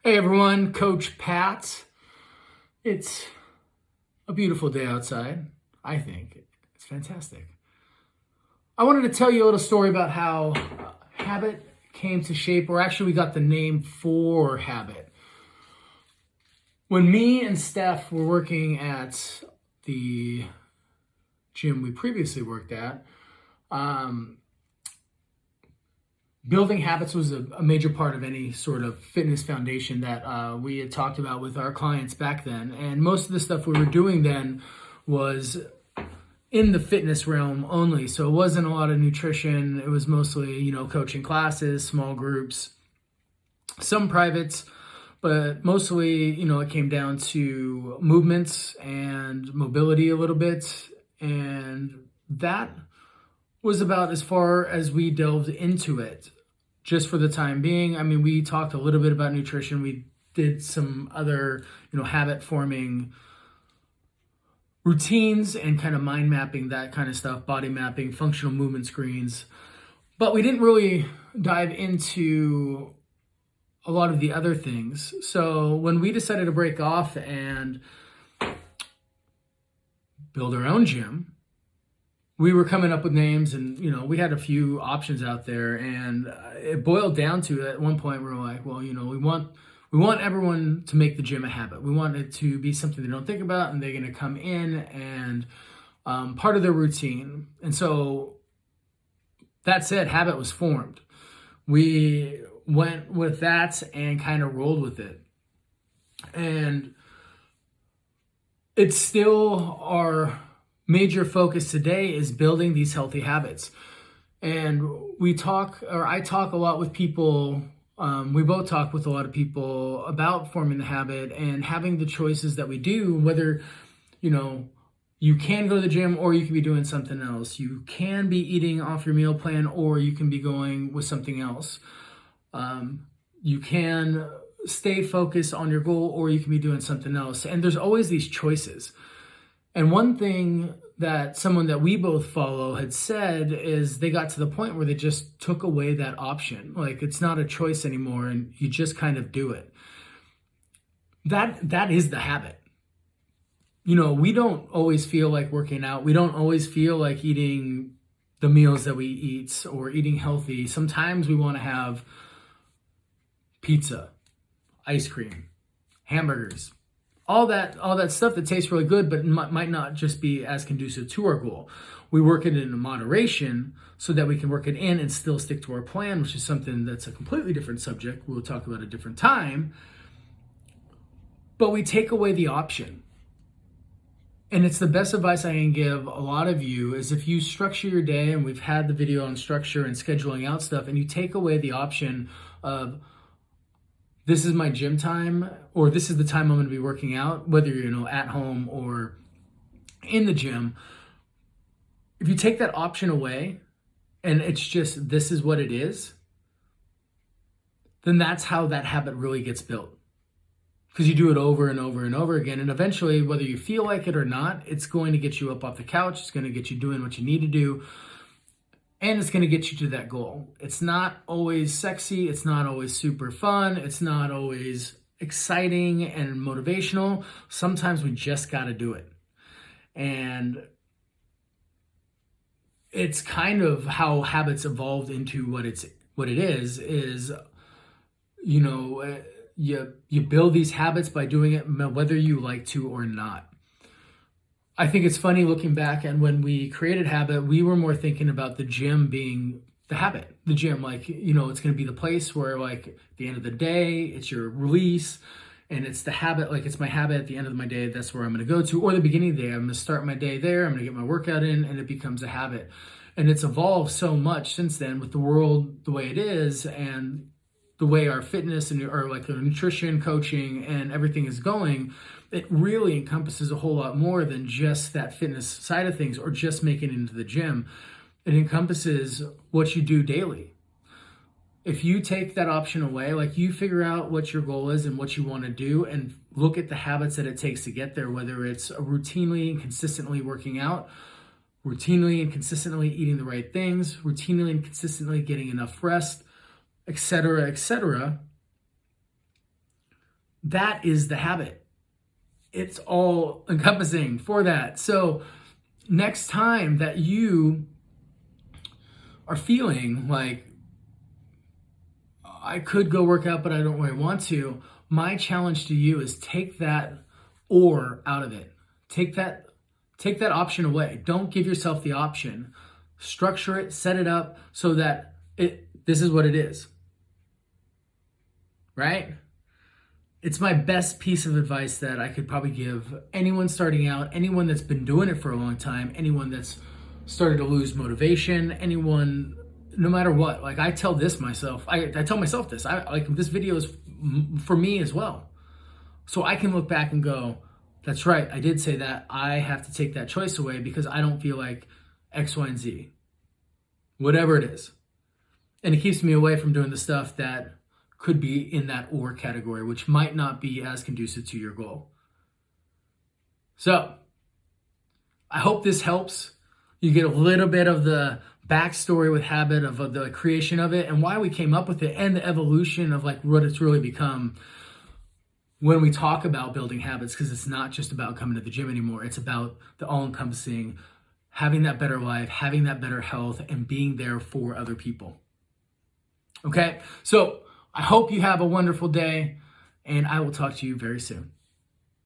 Hey everyone, Coach Pat. It's a beautiful day outside. I think it's fantastic. I wanted to tell you a little story about how Habit came to shape, or actually, we got the name for Habit. When me and Steph were working at the gym we previously worked at, um, building habits was a major part of any sort of fitness foundation that we had talked about with our clients back then. And most of the stuff we were doing then was in the fitness realm only. So it wasn't a lot of nutrition. It was mostly, coaching classes, small groups, some privates, but mostly, it came down to movements and mobility a little bit. And that was about as far as we delved into it, just for the time being. I mean, we talked a little bit about nutrition. We did some other, habit forming routines and kind of mind mapping, that kind of stuff, body mapping, functional movement screens. But we didn't really dive into a lot of the other things. So when we decided to break off and build our own gym, we were coming up with names, and we had a few options out there, and it boiled down to, at one point we were like, well, we want everyone to make the gym a habit. We want it to be something they don't think about, and they're going to come in and part of their routine. And so that said, Habit was formed. We went with that and kind of rolled with it, and it's still our major focus today is building these healthy habits. And I talk a lot with people. We both talk with a lot of people about forming the habit and having the choices that we do, whether, you can go to the gym or you can be doing something else. You can be eating off your meal plan or you can be going with something else. You can stay focused on your goal or you can be doing something else. And there's always these choices. And one thing that someone that we both follow had said is they got to the point where they just took away that option. Like, it's not a choice anymore, and you just kind of do it. That is the habit. We don't always feel like working out. We don't always feel like eating the meals that we eat or eating healthy. Sometimes we want to have pizza, ice cream, hamburgers, all that stuff that tastes really good, but might not just be as conducive to our goal. We work it in moderation so that we can work it in and still stick to our plan, which is something that's a completely different subject we'll talk about at a different time. But we take away the option. And it's the best advice I can give a lot of you is if you structure your day, and we've had the video on structure and scheduling out stuff, and you take away the option of, this is my gym time, or this is the time I'm going to be working out, whether you're at home or in the gym. If you take that option away and it's just, this is what it is, then that's how that habit really gets built. Because you do it over and over and over again, and eventually, whether you feel like it or not, it's going to get you up off the couch. It's going to get you doing what you need to do. And it's going to get you to that goal. It's not always sexy. It's not always super fun. It's not always exciting and motivational. Sometimes we just got to do it. And it's kind of how habits evolved into what it is, you build these habits by doing it whether you like to or not. I think it's funny looking back, and when we created Habit, we were more thinking about the gym being the habit. The gym, it's going to be the place where, at the end of the day, it's your release, and it's the habit, it's my habit at the end of my day, that's where I'm going to go to, or the beginning of the day, I'm going to start my day there, I'm going to get my workout in, and it becomes a habit. And it's evolved so much since then with the world the way it is, and the way our fitness and our nutrition, coaching, and everything is going. It really encompasses a whole lot more than just that fitness side of things or just making it into the gym. It encompasses what you do daily. If you take that option away, you figure out what your goal is and what you want to do and look at the habits that it takes to get there, whether it's routinely and consistently working out, routinely and consistently eating the right things, routinely and consistently getting enough rest, etc., etc. that is the habit. It's all encompassing for that. So next time that you are feeling like, I could go work out, but I don't really want to, my challenge to you is take that or out of it. Take that option away. Don't give yourself the option. Structure it, set it up so that this is what it is. Right? It's my best piece of advice that I could probably give anyone starting out, anyone that's been doing it for a long time, anyone that's started to lose motivation, anyone, no matter what. Like, I tell myself this. This video is for me as well. So I can look back and go, that's right, I did say that. I have to take that choice away because I don't feel like X, Y, and Z. Whatever it is. And it keeps me away from doing the stuff that could be in that or category, which might not be as conducive to your goal. So I hope this helps. You get a little bit of the backstory with habit of the creation of it and why we came up with it and the evolution of like what it's really become when we talk about building habits, because it's not just about coming to the gym anymore. It's about the all-encompassing, having that better life, having that better health, and being there for other people. Okay, so I hope you have a wonderful day, and I will talk to you very soon.